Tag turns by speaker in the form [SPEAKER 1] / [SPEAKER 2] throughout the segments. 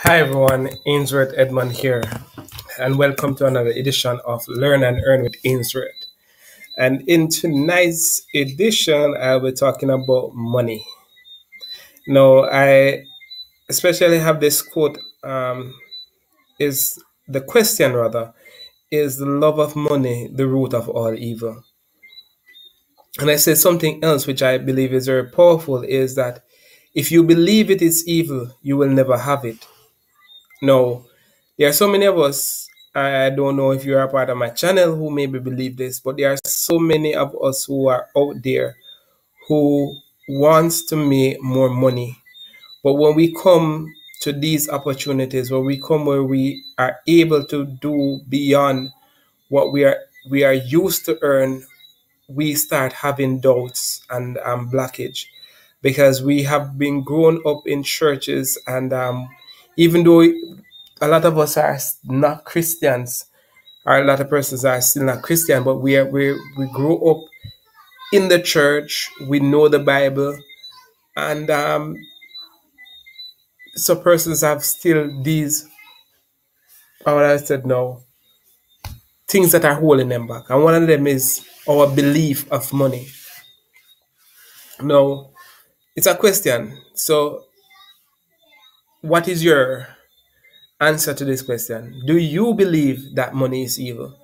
[SPEAKER 1] Hi everyone, Ainsworth Edmond here, and welcome to another edition of Learn and Earn with Ainsworth. And in tonight's edition, I'll be talking about money. Now, I especially have this quote, is the question rather, is the love of money the root of all evil? And I say something else which I believe is very powerful is that if you believe it is evil, you will never have it. No, there are so many of us. I don't know if you're a part of my channel who maybe believe this, but there are so many of us who are out there who wants to make more money. But when we come to these opportunities, when we come where we are able to do beyond what we are used to earn, we start having doubts and blockage because we have been grown up in churches and even though a lot of us are not Christians, or a lot of persons are still not Christian, but we grew up in the church. We know the Bible, and so persons have still these, what I said now, things that are holding them back, and one of them is our belief of money. Now, it's a question. So, what is your answer to this question? Do you believe that money is evil?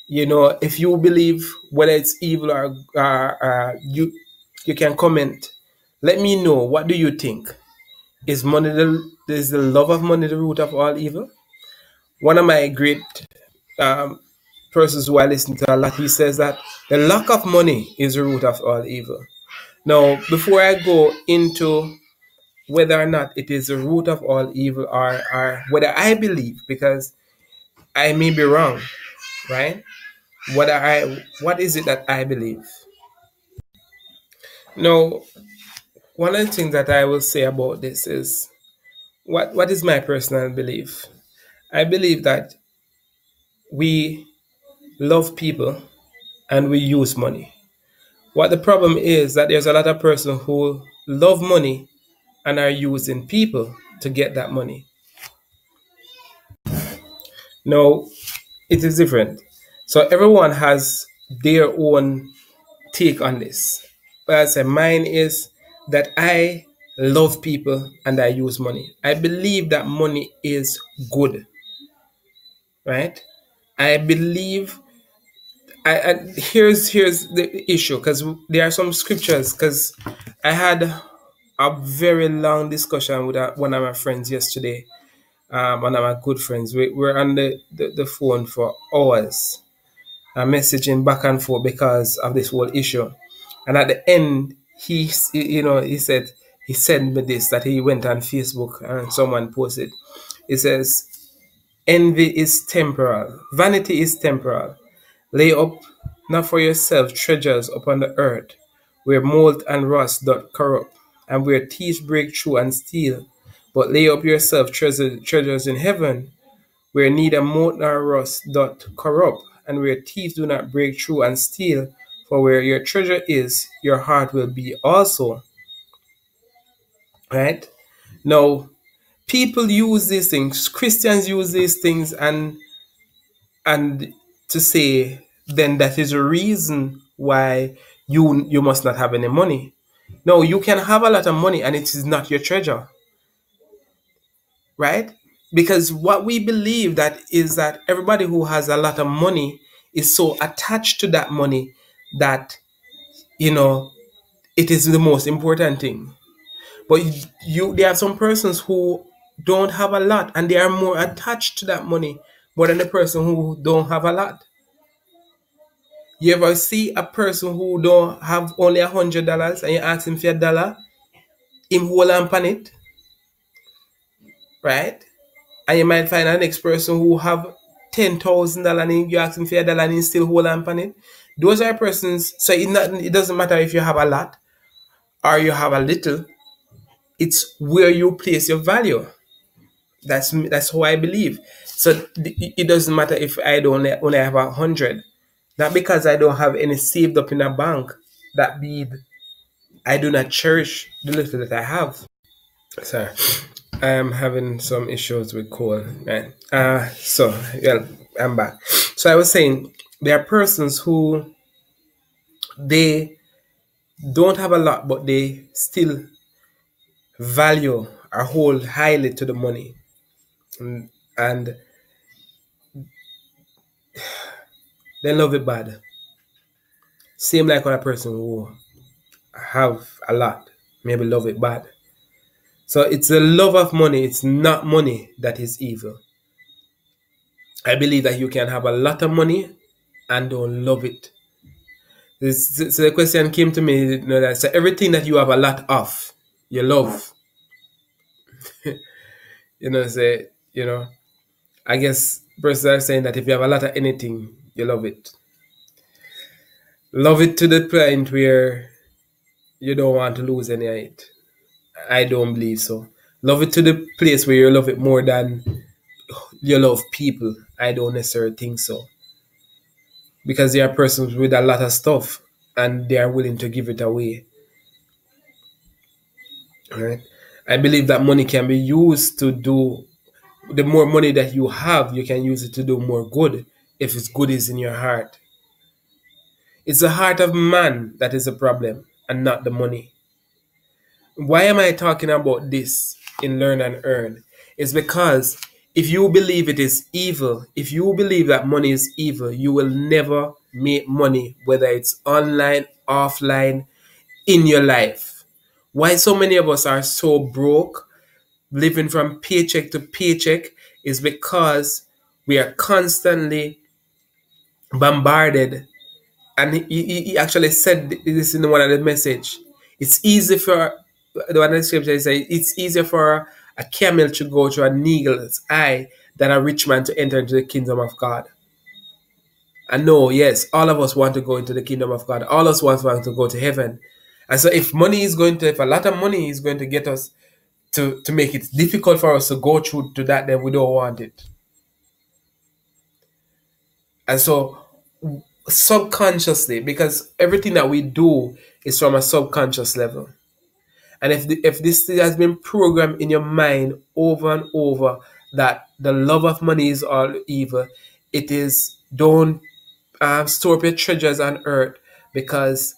[SPEAKER 1] You know, if you believe whether it's evil or you can comment. Let me know, what do you think? Is the love of money the root of all evil? One of my great um, persons who I listen to a lot, he says that the lack of money is the root of all evil. Now, before I go into whether or not it is the root of all evil or whether I believe, because I may be wrong, right? What is it that I believe? Now, one of the things that I will say about this is what is my personal belief? I believe that we love people and we use money. What the problem is that there's a lot of persons who love money and are using people to get that money. No, it is different. So everyone has their own take on this. But I say mine is that I love people and I use money. I believe that money is good, right? I believe I here's the issue, because there are some scriptures, because I had a very long discussion with one of my friends yesterday, one of my good friends. We're on the phone for hours, messaging back and forth because of this whole issue. And at the end, he said, he sent me this, that he went on Facebook and someone posted. It says, envy is temporal, vanity is temporal. Lay up not for yourself treasures upon the earth, where mold and rust doth corrupt, and where thieves break through and steal. But lay up yourself treasures in heaven, where neither mold nor rust doth corrupt, and where thieves do not break through and steal. For where your treasure is, your heart will be also. Right? Now, people use these things, Christians use these things, and to say then that is a reason why you must not have any money. No, you can have a lot of money and it is not your treasure, right? Because what we believe that is that everybody who has a lot of money is so attached to that money that it is the most important thing. But there are some persons who don't have a lot and they are more attached to that money more than the person who don't have a lot. You ever see a person who don't have only $100 and you ask him for $1, him hold on it, right? And you might find a next person who have $10,000 and you ask him for $1 and he still hold on it. Those are persons. So it doesn't matter if you have a lot or you have a little. It's where you place your value. That's how I believe. So it doesn't matter if I don't only have 100. Not because I don't have any saved up in a bank. That be I do not cherish the little that I have. Sorry. I am having some issues with call, man. So yeah, I'm back. So I was saying there are persons who they don't have a lot, but they still value or hold highly to the money, and they love it bad. Same like on a person who have a lot, maybe love it bad. So it's the love of money. It's not money that is evil. I believe that you can have a lot of money and don't love it. So the question came to me, that so everything that you have a lot of, you love. Say, I guess persons are saying that if you have a lot of anything, you love it. Love it to the point where you don't want to lose any of it. I don't believe so. Love it to the place where you love it more than you love people. I don't necessarily think so. Because there are persons with a lot of stuff and they are willing to give it away. Right? I believe that money can be used to do, the more money that you have, you can use it to do more good if it's good is in your heart. It's the heart of man that is the problem and not the money. Why am I talking about this in Learn and Earn? It's because if you believe it is evil, if you believe that money is evil, you will never make money, whether it's online, offline, in your life. Why so many of us are so broke, living from paycheck to paycheck, is because we are constantly bombarded. And he actually said this in one of the message. It's easy for the one of the scripture says it's easier for a camel to go through a needle's eye than a rich man to enter into the kingdom of God. And no, yes, all of us want to go into the kingdom of God. All of us want to go to heaven. And so if if a lot of money is going to get us to make it difficult for us to go through to that, then we don't want it. And so subconsciously, because everything that we do is from a subconscious level. And if this thing has been programmed in your mind over and over that the love of money is all evil, it is don't store up your treasures on earth, because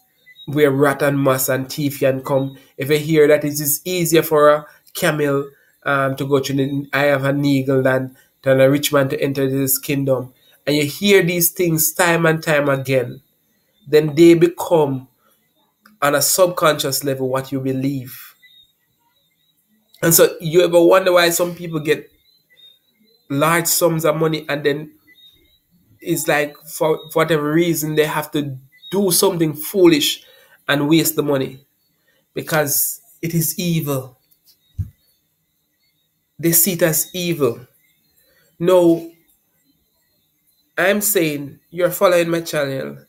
[SPEAKER 1] where rat and mouse and thief can come. If you hear that it is easier for a camel to go through the eye of an eagle than a rich man to enter this kingdom, and you hear these things time and time again, then they become on a subconscious level what you believe. And so you ever wonder why some people get large sums of money and then it's like for whatever reason they have to do something foolish and waste the money because it is evil. They see it as evil. No, I'm saying you're following my channel.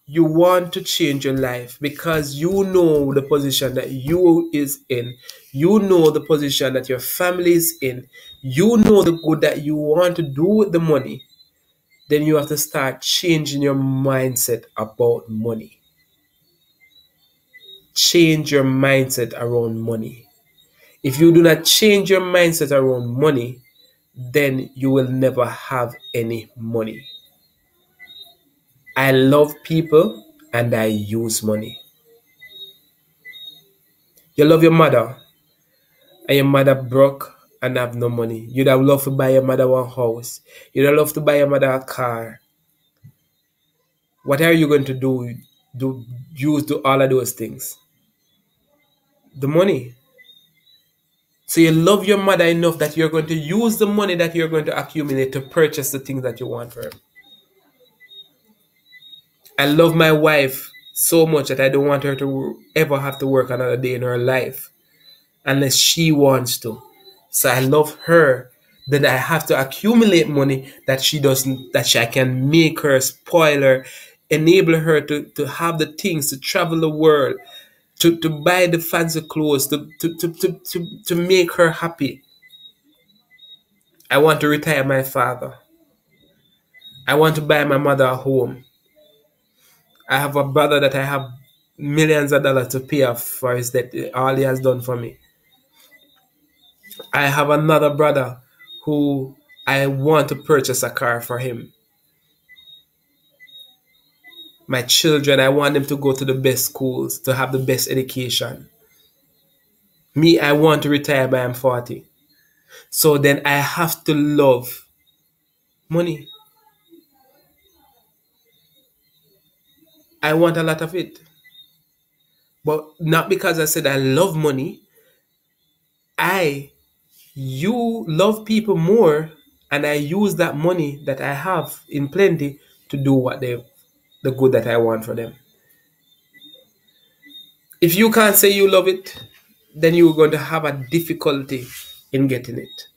[SPEAKER 1] You want to change your life because you know the position that you is in. You know the position that your family is in. You know the good that you want to do with the money. Then you have to start changing your mindset about money. Change your mindset around money. If you do not change your mindset around money, then you will never have any money. I love people and I use money. You love your mother and your mother broke and have no money. You'd have loved to buy your mother one house. You'd have loved to buy your mother a car. What are you going to do all of those things? The money. So you love your mother enough that you're going to use the money that you're going to accumulate to purchase the things that you want for her. I love my wife so much that I don't want her to ever have to work another day in her life unless she wants to. So I love her. Then I have to accumulate money that she doesn't, I can make her, spoil her, enable her to have the things, to travel the world, to buy the fancy clothes, to make her happy. I want to retire my father. I want to buy my mother a home. I have a brother that I have millions of dollars to pay off for his debt, all he has done for me. I have another brother who I want to purchase a car for him. My children, I want them to go to the best schools, to have the best education. Me, I want to retire by I'm 40. So then I have to love money. I want a lot of it. But not because I said I love money. You love people more, and I use that money that I have in plenty to do the good that I want for them. If you can't say you love it, then you're going to have a difficulty in getting it.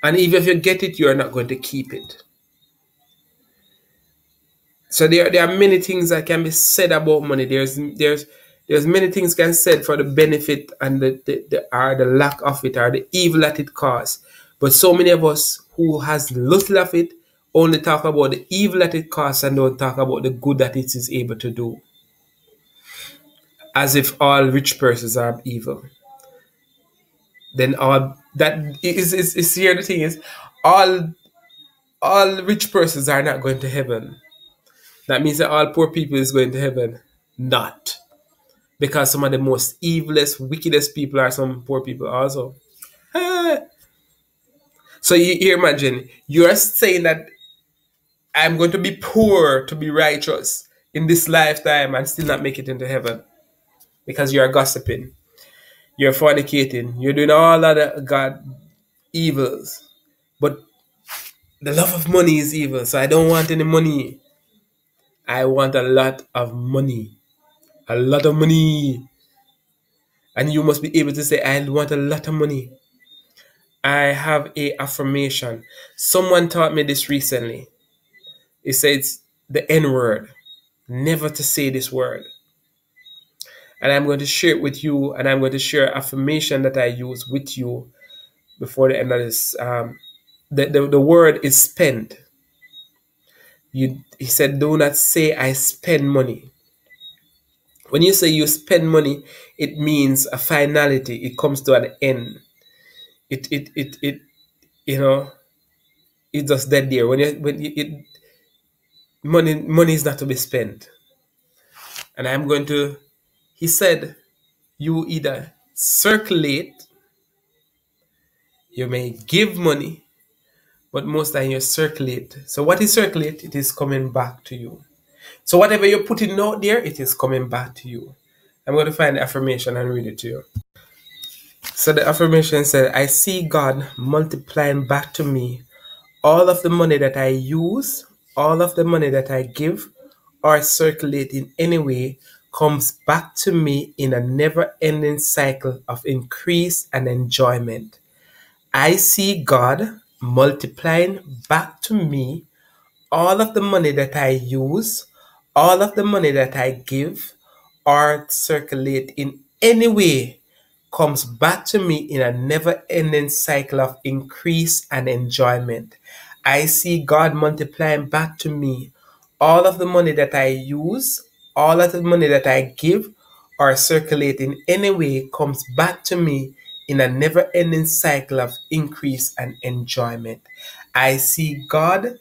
[SPEAKER 1] And even if you get it, you're not going to keep it. So there are many things that can be said about money. There's many things can be said for the benefit and the lack of it, or the evil that it causes. But so many of us who has little of it only talk about the evil that it causes and don't talk about the good that it is able to do. As if all rich persons are evil. Then all that is here the thing is all rich persons are not going to heaven. That means that all poor people is going to heaven. Not. Because some of the most evilest, wickedest people are some poor people also. So you imagine, you're saying that I'm going to be poor to be righteous in this lifetime and still not make it into heaven. Because you're gossiping. You're fornicating. You're doing all other God evils. But the love of money is evil. So I don't want any money. I want a lot of money. A lot of money. And you must be able to say, I want a lot of money. I have a affirmation. Someone taught me this recently. It says the N word. Never to say this word. And I'm going to share it with you, and I'm going to share affirmation that I use with you before the end of this. The word is spend. He said, do not say I spend money. When you say you spend money, it means a finality. It comes to an end. It it's just dead there. Money is not to be spent. And he said, you either circulate, you may give money, but most time you circulate. So what is circulate? It is coming back to you. So whatever you're putting out there, it is coming back to you. I'm going to find the affirmation and read it to you. So the affirmation said, I see God multiplying back to me all of the money that I use, all of the money that I give or circulate in any way comes back to me in a never-ending cycle of increase and enjoyment. I see God multiplying back to me all of the money that I use, all of the money that I give or circulate in any way comes back to me in a never-ending cycle of increase and enjoyment. I see God multiplying back to me all of the money that I use, all of the money that I give or circulate in any way comes back to me in a never-ending cycle of increase and enjoyment. I see God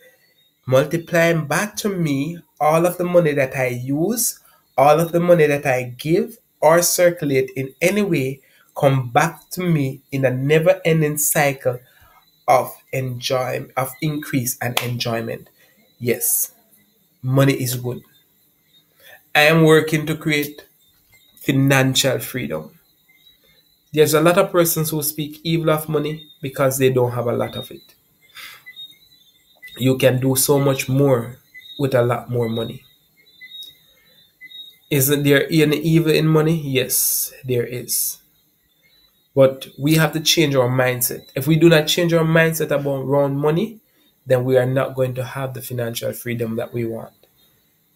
[SPEAKER 1] multiplying back to me all of the money that I use, all of the money that I give or circulate in any way come back to me in a never-ending cycle of increase and enjoyment. Yes, money is good. I am working to create financial freedom. There's a lot of persons who speak evil of money because they don't have a lot of it. You can do so much more with a lot more money. Isn't there any evil in money? Yes, there is. But we have to change our mindset. If we do not change our mindset around money, then we are not going to have the financial freedom that we want.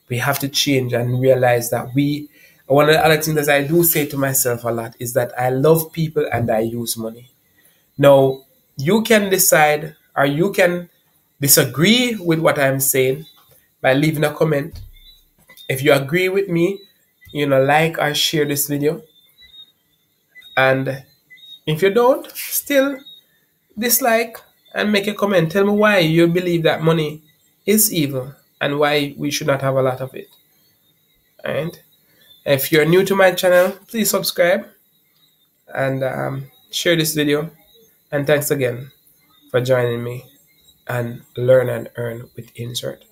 [SPEAKER 1] We have to change and realize that one of the other things that I do say to myself a lot is that I love people and I use money. Now, you can decide or you can disagree with what I'm saying by leaving a comment. If you agree with me, like or share this video. And if you don't, still dislike and make a comment. Tell me why you believe that money is evil and why we should not have a lot of it. And if you're new to my channel, please subscribe and share this video. And thanks again for joining me and learn and earn with Ainsworth.